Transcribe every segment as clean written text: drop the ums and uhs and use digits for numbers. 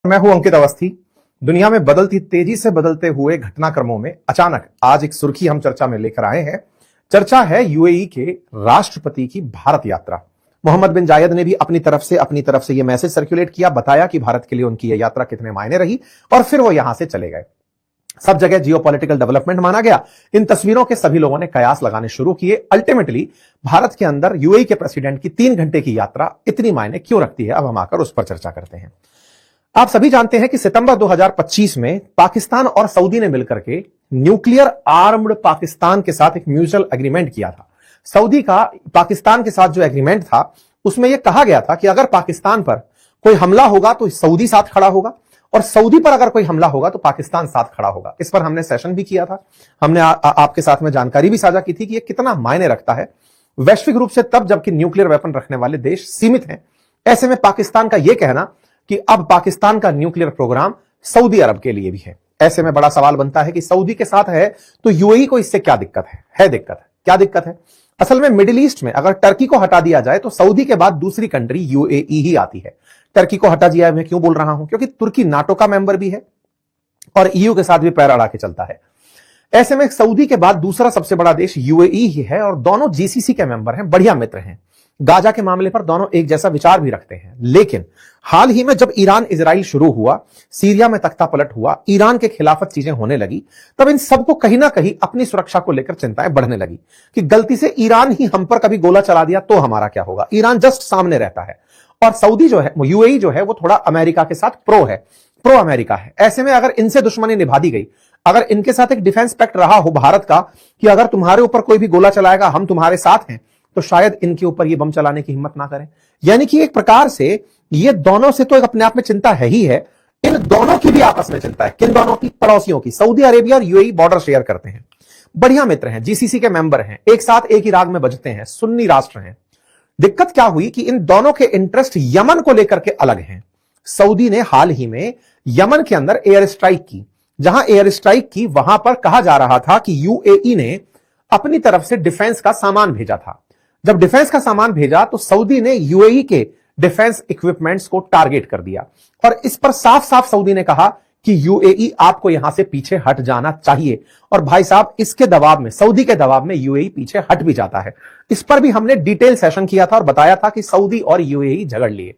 मैं हूं अंकित अवस्थी। दुनिया में बदलती तेजी से बदलते हुए घटनाक्रमों में अचानक आज एक सुर्खी हम चर्चा में लेकर आए हैं। चर्चा है यूएई के राष्ट्रपति की भारत यात्रा। मोहम्मद बिन जायद ने भी अपनी तरफ से यह मैसेज सर्कुलेट किया, बताया कि भारत के लिए उनकी यह यात्रा कितने मायने रही और फिर वो यहां से चले गए। सब जगह जियोपॉलिटिकल डेवलपमेंट माना गया। इन तस्वीरों के सभी लोगों ने कयास लगाने शुरू किए। अल्टीमेटली भारत के अंदर यूएई के प्रेसिडेंट की 3 घंटे की यात्रा इतनी मायने क्यों रखती है, अब हम आकर उस पर चर्चा करते हैं। आप सभी जानते हैं कि सितंबर 2025 में पाकिस्तान और सऊदी ने मिलकर के न्यूक्लियर आर्म्ड पाकिस्तान के साथ एक म्यूचुअल एग्रीमेंट किया था। सऊदी का पाकिस्तान के साथ जो एग्रीमेंट था उसमें यह कहा गया था कि अगर पाकिस्तान पर कोई हमला होगा तो सऊदी साथ खड़ा होगा और सऊदी पर अगर कोई हमला होगा तो पाकिस्तान साथ खड़ा होगा। इस पर हमने सेशन भी किया था। हमने आपके साथ में जानकारी भी साझा की थी कि यह कितना मायने रखता है वैश्विक रूप से, तब जबकि न्यूक्लियर वेपन रखने वाले देश सीमित हैं। ऐसे में पाकिस्तान का यह कहना कि अब पाकिस्तान का न्यूक्लियर प्रोग्राम सऊदी अरब के लिए भी है, ऐसे में बड़ा सवाल बनता है कि सऊदी के साथ है तो यूएई को इससे क्या दिक्कत है दिक्कत है। क्या दिक्कत है? असल में मिडिल ईस्ट में अगर टर्की को हटा दिया जाए तो सऊदी के बाद दूसरी कंट्री यूएई ही आती है। टर्की को हटा दिया मैं क्यों बोल रहा हूं? क्योंकि तुर्की नाटो का मेंबर भी है और ईयू के साथ भी पैर अड़ा के चलता है। ऐसे में सऊदी के बाद दूसरा सबसे बड़ा देश यूएई ही है और दोनों जीसीसी के मेंबर हैं, बढ़िया मित्र हैं। गाजा के मामले पर दोनों एक जैसा विचार भी रखते हैं। लेकिन हाल ही में जब ईरान इजराइल शुरू हुआ, सीरिया में तख्ता पलट हुआ, ईरान के खिलाफत चीजें होने लगी, तब इन सबको कहीं ना कहीं अपनी सुरक्षा को लेकर चिंताएं बढ़ने लगी कि गलती से ईरान ही हम पर कभी गोला चला दिया तो हमारा क्या होगा। ईरान जस्ट सामने रहता है और सऊदी जो है, यूएई जो है, वो थोड़ा अमेरिका के साथ प्रो अमेरिका है। ऐसे में अगर इनसे दुश्मनी निभा दी गई, अगर इनके साथ एक डिफेंस पैक्ट रहा हो भारत का कि अगर तुम्हारे ऊपर कोई भी गोला चलाएगा हम तुम्हारे साथ हैं, तो शायद इनके ऊपर ये बम चलाने की हिम्मत ना करें। यानी कि एक प्रकार से ये दोनों से तो एक अपने आप में चिंता है ही है, इन दोनों की भी आपस में चिंता है। किन दोनों की? पड़ोसियों की। सऊदी अरेबिया और यूएई बॉर्डर शेयर करते हैं, बढ़िया मित्र हैं, जीसीसी के मेंबर हैं, एक साथ एक ही राग में बजते हैं, सुन्नी राष्ट्र हैं। दिक्कत क्या हुई कि इन दोनों के इंटरेस्ट यमन को लेकर के अलग हैं। सऊदी ने हाल ही में यमन के अंदर एयर स्ट्राइक की। जहां एयर स्ट्राइक की वहां पर कहा जा रहा था कि यूएई ने अपनी तरफ से डिफेंस का सामान भेजा था। जब डिफेंस का सामान भेजा तो सऊदी ने यूएई के डिफेंस इक्विपमेंट्स को टारगेट कर दिया और इस पर साफ साफ सऊदी ने कहा कि यूएई आपको यहां से पीछे हट जाना चाहिए। और भाई साहब, इसके दबाव में, सऊदी के दबाव में यूएई पीछे हट भी जाता है। इस पर भी हमने डिटेल सेशन किया था और बताया था कि सऊदी और यूएई झगड़ लिए।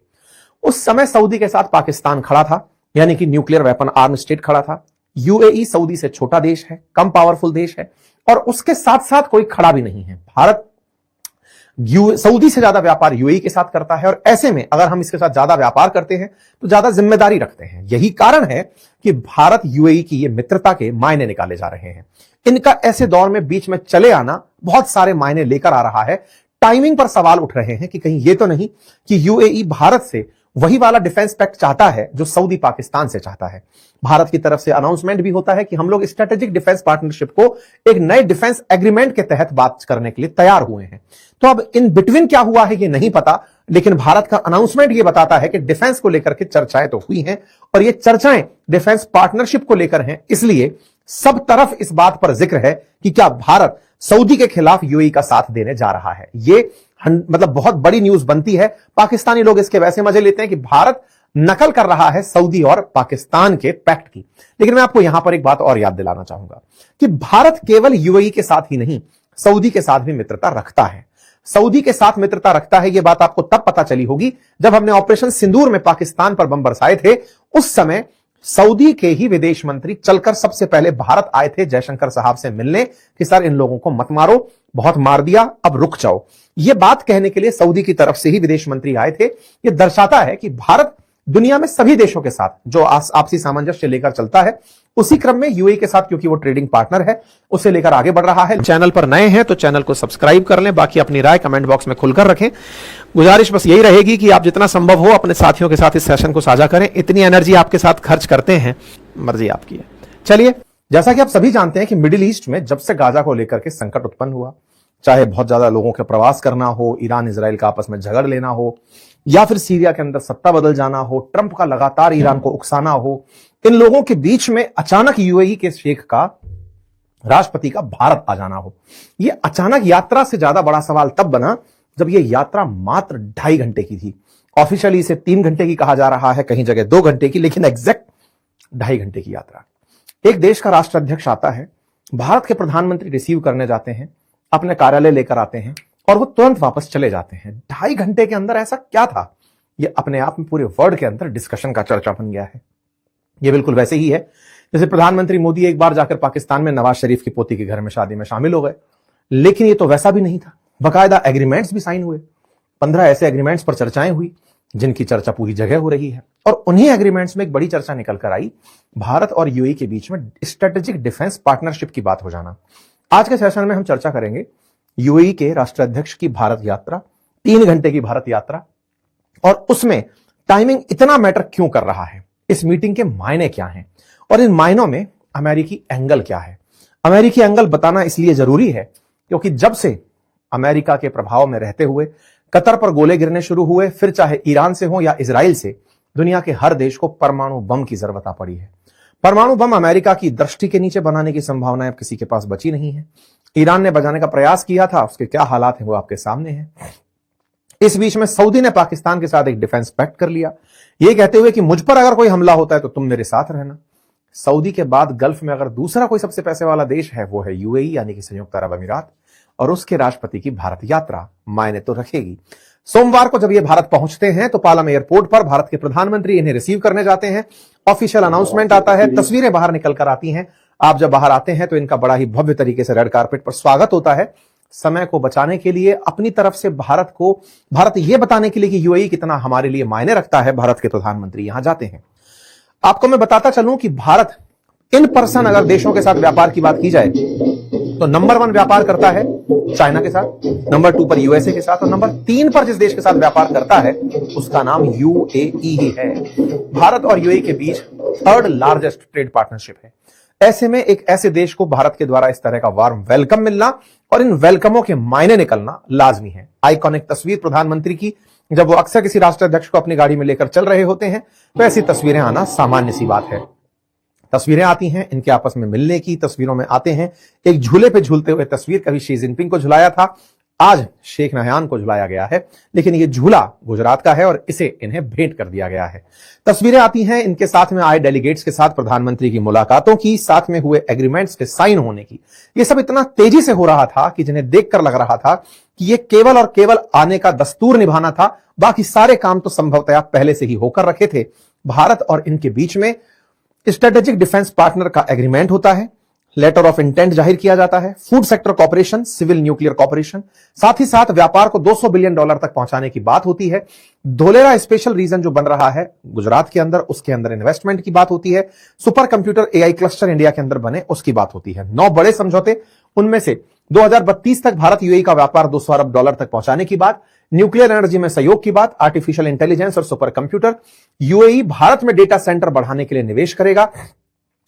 उस समय सऊदी के साथ पाकिस्तान खड़ा था, यानी कि न्यूक्लियर वेपन आर्म स्टेट खड़ा था। यूएई सऊदी से छोटा देश है, कम पावरफुल देश है और उसके साथ साथ कोई खड़ा भी नहीं है। भारत सऊदी से ज्यादा व्यापार यूएई के साथ करता है और ऐसे में अगर हम इसके साथ ज्यादा व्यापार करते हैं तो ज्यादा जिम्मेदारी रखते हैं। यही कारण है कि भारत यूएई की ये मित्रता के मायने निकाले जा रहे हैं। इनका ऐसे दौर में बीच में चले आना बहुत सारे मायने लेकर आ रहा है। टाइमिंग पर सवाल उठ रहे हैं कि कहीं ये तो नहीं कि यूएई भारत से वही वाला डिफेंस पैक्ट चाहता है जो सऊदी पाकिस्तान से चाहता है। भारत की तरफ से अनाउंसमेंट भी होता है कि हम लोग स्ट्रेटेजिक डिफेंस पार्टनरशिप को एक नए डिफेंस एग्रीमेंट के तहत बात करने के लिए तैयार हुए हैं। तो अब इन बिटवीन क्या हुआ है ये नहीं पता, लेकिन भारत का अनाउंसमेंट ये बताता है कि डिफेंस को लेकर के चर्चाएं तो हुई हैं और ये चर्चाएं डिफेंस पार्टनरशिप को लेकर हैं। इसलिए सब तरफ इस बात पर जिक्र है कि क्या भारत सऊदी के खिलाफ यूएई का साथ देने जा रहा है। ये मतलब बहुत बड़ी न्यूज बनती है। पाकिस्तानी लोग इसके वैसे मजे लेते हैं कि भारत नकल कर रहा है सऊदी और पाकिस्तान के पैक्ट की। लेकिन मैं आपको यहां पर एक बात और याद दिलाना चाहूंगा कि भारत केवल यूएई के साथ ही नहीं, सऊदी के साथ भी मित्रता रखता है। सऊदी के साथ मित्रता रखता है, यह बात आपको तब पता चली होगी जब हमने ऑपरेशन सिंदूर में पाकिस्तान पर बम बरसाए थे। उस समय सऊदी के ही विदेश मंत्री चलकर सबसे पहले भारत आए थे जयशंकर साहब से मिलने कि सर इन लोगों को मत मारो, बहुत मार दिया, अब रुक जाओ। यह बात कहने के लिए सऊदी की तरफ से ही विदेश मंत्री आए थे। यह दर्शाता है कि भारत दुनिया में सभी देशों के साथ जो आपसी सामंजस्य लेकर चलता है, उसी क्रम में यूएई के साथ, क्योंकि वो ट्रेडिंग पार्टनर है, उसे लेकर आगे बढ़ रहा है। चैनल पर नए हैं तो चैनल को सब्सक्राइब कर लें, बाकी अपनी राय कमेंट बॉक्स में खुलकर रखें। गुजारिश बस यही रहेगी कि आप जितना संभव हो अपने साथियों के साथ इस सेशन को साझा करें। इतनी एनर्जी आपके साथ खर्च करते हैं, मर्जी आपकी है। चलिए, जैसा कि आप सभी जानते हैं कि मिडिल ईस्ट में जब से गाजा को लेकर के संकट उत्पन्न हुआ, चाहे बहुत ज्यादा लोगों के प्रवास करना हो, ईरान इजराइल का आपस में झगड़ लेना हो, या फिर सीरिया के अंदर सत्ता बदल जाना हो, ट्रंप का लगातार ईरान को उकसाना हो, इन लोगों के बीच में अचानक यूएई के शेख का, राष्ट्रपति का भारत आ जाना हो। यह अचानक यात्रा से ज्यादा बड़ा सवाल तब बना जब यह यात्रा मात्र 2.5 घंटे की थी ऑफिशियली इसे 3 घंटे की कहा जा रहा है, कहीं जगह 2 घंटे की, लेकिन एग्जैक्ट 2.5 घंटे की यात्रा। एक देश का राष्ट्राध्यक्ष आता है, भारत के प्रधानमंत्री रिसीव करने जाते हैं, अपने कार्यालय लेकर आते हैं और वो तुरंत वापस चले जाते हैं। 2.5 घंटे के अंदर ऐसा क्या था? ये अपने आप में पूरे वर्ल्ड के अंदर डिस्कशन का चर्चा बन गया है। ये बिल्कुल वैसे ही है जैसे प्रधानमंत्री मोदी एक बार जाकर पाकिस्तान में नवाज शरीफ की पोती के घर में शादी में शामिल हो गए, लेकिन ये तो वैसा भी नहीं था। बाकायदा एग्रीमेंट्स भी साइन हुए, 15 ऐसे एग्रीमेंट्स पर चर्चाएं हुई जिनकी चर्चा पूरी जगह हो रही है। और उन्हीं एग्रीमेंट्स में एक बड़ी चर्चा निकल कर आई, भारत और यूएई के बीच में स्ट्रेटेजिक डिफेंस पार्टनरशिप की बात हो जाना। आज के सेशन में हम चर्चा करेंगे यूएई के राष्ट्राध्यक्ष की भारत यात्रा, 3 घंटे की भारत यात्रा, और उसमें टाइमिंग इतना मैटर क्यों कर रहा है, इस मीटिंग के मायने क्या हैं और इन मायनों में अमेरिकी एंगल क्या है। अमेरिकी एंगल बताना इसलिए जरूरी है क्योंकि जब से अमेरिका के प्रभाव में रहते हुए कतर पर गोले गिरने शुरू हुए, फिर चाहे ईरान से हो या इजराइल से, दुनिया के हर देश को परमाणु बम की जरूरत आ पड़ी है। परमाणु बम अमेरिका की दृष्टि के नीचे बनाने की संभावनाएं अब किसी के पास बची नहीं है। ईरान ने बजाने का प्रयास किया था, उसके क्या हालात हैं वो आपके सामने हैं। इस बीच में सऊदी ने पाकिस्तान के साथ एक डिफेंस पैक्ट कर लिया, ये कहते हुए कि मुझ पर अगर कोई हमला होता है तो तुम मेरे साथ रहना। सऊदी के बाद गल्फ में अगर दूसरा कोई सबसे पैसे वाला देश है वो है यूएई यानी कि संयुक्त अरब अमीरात, और उसके राष्ट्रपति की भारत यात्रा मायने तो रखेगी। सोमवार को जब ये भारत पहुंचते हैं तो पालम एयरपोर्ट पर भारत के प्रधानमंत्री इन्हें रिसीव करने जाते हैं। ऑफिशियल अनाउंसमेंट आता है, तस्वीरें बाहर निकल कर आती हैं। आप जब बाहर आते हैं तो इनका बड़ा ही भव्य तरीके से रेड कार्पेट पर स्वागत होता है। समय को बचाने के लिए अपनी तरफ से भारत ये बताने के लिए कि यूएई कितना हमारे लिए मायने रखता है, भारत के प्रधानमंत्री यहां जाते हैं। आपको मैं बताता चलूं कि भारत इन पर्सन अगर देशों के साथ व्यापार की बात की जाए तो नंबर 1 व्यापार करता है चाइना के साथ, नंबर 2 पर यूएसए के साथ, और नंबर 3 पर जिस देश के साथ व्यापार करता है उसका नाम यूएई ही है। भारत और यूएई के बीच 3rd लार्जेस्ट ट्रेड पार्टनरशिप है। ऐसे में एक ऐसे देश को भारत के द्वारा इस तरह का वार्म वेलकम मिलना और इन वेलकमों के मायने निकलना लाजमी है। आइकॉनिक तस्वीर प्रधानमंत्री की, जब वो अक्सर किसी राष्ट्राध्यक्ष को अपनी गाड़ी में लेकर चल रहे होते हैं तो ऐसी तस्वीरें आना सामान्य सी बात है। तस्वीरें आती हैं इनके आपस में मिलने की, तस्वीरों में आते हैं एक झूले पे झूलते हुए तस्वीर, कभी शी जिनपिंग को झुलाया था, आज शेख नहयान को झुलाया गया है, लेकिन ये झूला गुजरात का है और इसे इन्हें भेंट कर दिया गया है। तस्वीरें आती हैं इनके साथ में आए डेलीगेट्स के साथ प्रधानमंत्री की मुलाकातों की, साथ में हुए एग्रीमेंट्स के साइन होने की। ये सब इतना तेजी से हो रहा था कि जिन्हें देखकर लग रहा था कि ये केवल और केवल आने का दस्तूर निभाना था, बाकी सारे काम तो संभवतया पहले से ही होकर रखे थे। भारत और इनके बीच में स्ट्रेटेजिक डिफेंस पार्टनर का एग्रीमेंट होता है, लेटर ऑफ इंटेंट जाहिर किया जाता है, food sector corporation, civil nuclear corporation, साथ ही साथ व्यापार को $200 बिलियन तक पहुंचाने की बात होती है। धोलेरा स्पेशल रीजन जो बन रहा है गुजरात के अंदर, उसके अंदर इन्वेस्टमेंट की बात होती है। Super computer AI cluster India के अंदर बने, उसकी बात होती है। 9 बड़े समझौते, उनमें से 2032 तक भारत यूएई का व्यापार $200 अरब तक पहुंचाने की बात, न्यूक्लियर एनर्जी में सहयोग की बात, आर्टिफिशियल इंटेलिजेंस और सुपर कंप्यूटर, यूएई भारत में डेटा सेंटर बढ़ाने के लिए निवेश करेगा,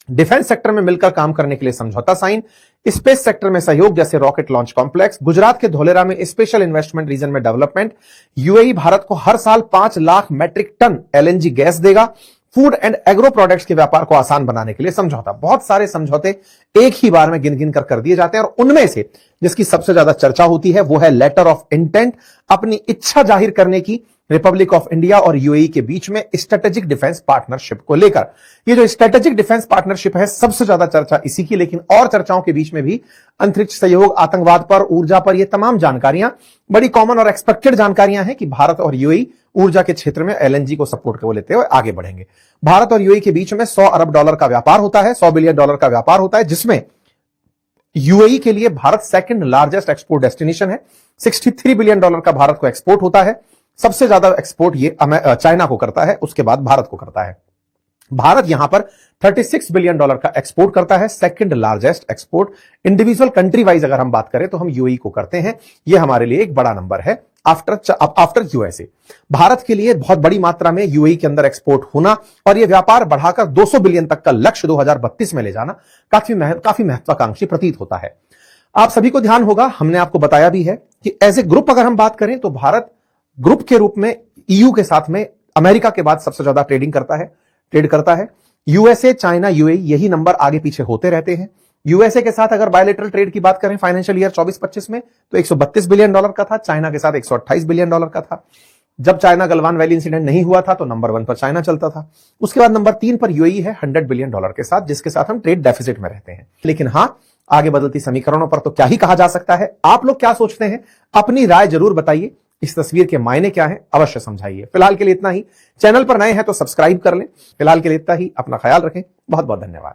डिफेंस सेक्टर में मिलकर काम करने के लिए समझौता साइन, स्पेस सेक्टर में सहयोग जैसे रॉकेट लॉन्च कॉम्प्लेक्स, गुजरात के धोलेरा में स्पेशल इन्वेस्टमेंट रीजन में डेवलपमेंट, यूएई भारत को हर साल 5 lakh metric ton LNG gas देगा, फूड एंड एग्रो प्रोडक्ट्स के व्यापार को आसान बनाने के लिए समझौता। बहुत सारे समझौते एक ही बार में गिन गिन कर दिए जाते हैं और उनमें से जिसकी सबसे ज्यादा चर्चा होती है वो है लेटर ऑफ इंटेंट, अपनी इच्छा जाहिर करने की रिपब्लिक ऑफ इंडिया और यूएई के बीच में स्ट्रेटेजिक डिफेंस पार्टनरशिप को लेकर। ये जो स्ट्रेटेजिक डिफेंस पार्टनरशिप है सबसे ज्यादा चर्चा इसी की, लेकिन और चर्चाओं के बीच में भी अंतरिक्ष सहयोग, आतंकवाद पर, ऊर्जा पर, ये तमाम जानकारियां बड़ी कॉमन और एक्सपेक्टेड जानकारियां हैं कि भारत और यूएई ऊर्जा के क्षेत्र में एलएनजी को सपोर्ट को लेते हुए आगे बढ़ेंगे। भारत और यूएई के बीच में $100 अरब का व्यापार होता है, $100 बिलियन का व्यापार होता है, जिसमें यूएई के लिए Bharat 2nd largest export destination है। $63 बिलियन का भारत को एक्सपोर्ट होता है। सबसे ज्यादा एक्सपोर्ट ये चाइना को करता है, उसके बाद भारत को करता है। भारत यहां पर $36 बिलियन का एक्सपोर्ट करता है, 2nd largest export. Individual country wise अगर हम बात करें तो हम यूएई को करते हैं, यह हमारे लिए एक बड़ा नंबर है आफ्टर यूएसए। भारत के लिए बहुत बड़ी मात्रा में यूएई के अंदर एक्सपोर्ट होना और यह व्यापार बढ़ाकर 200 बिलियन तक का लक्ष्य 2032 में ले जाना काफी महत्वाकांक्षी प्रतीत होता है। आप सभी को ध्यान होगा, हमने आपको बताया भी है कि एज ए ग्रुप अगर हम बात करें तो भारत ग्रुप के रूप में ईयू के साथ में अमेरिका के बाद सबसे ज्यादा ट्रेड करता है। यूएसए, चाइना, यूएई यही नंबर आगे पीछे होते रहते हैं। यूएसए के साथ अगर बायलैटरल ट्रेड की बात करें फाइनेंशियल ईयर 24-25 में तो $132 बिलियन का था, चाइना के साथ $128 बिलियन का था। जब चाइना गलवान वैली इंसिडेंट नहीं हुआ था तो नंबर 1 पर चाइना चलता था। उसके बाद नंबर 3 पर यूएई है $100 बिलियन के साथ, जिसके साथ हम ट्रेड डेफिसिट में रहते हैं। लेकिन हां, आगे बदलती समीकरणों पर तो क्या ही कहा जा सकता है। आप लोग क्या सोचते हैं, अपनी राय जरूर बताइए। इस तस्वीर के मायने क्या हैं, अवश्य समझाइए। फिलहाल के लिए इतना ही। चैनल पर नए हैं तो सब्सक्राइब कर लें। फिलहाल के लिए इतना ही। अपना ख्याल रखें। बहुत बहुत धन्यवाद।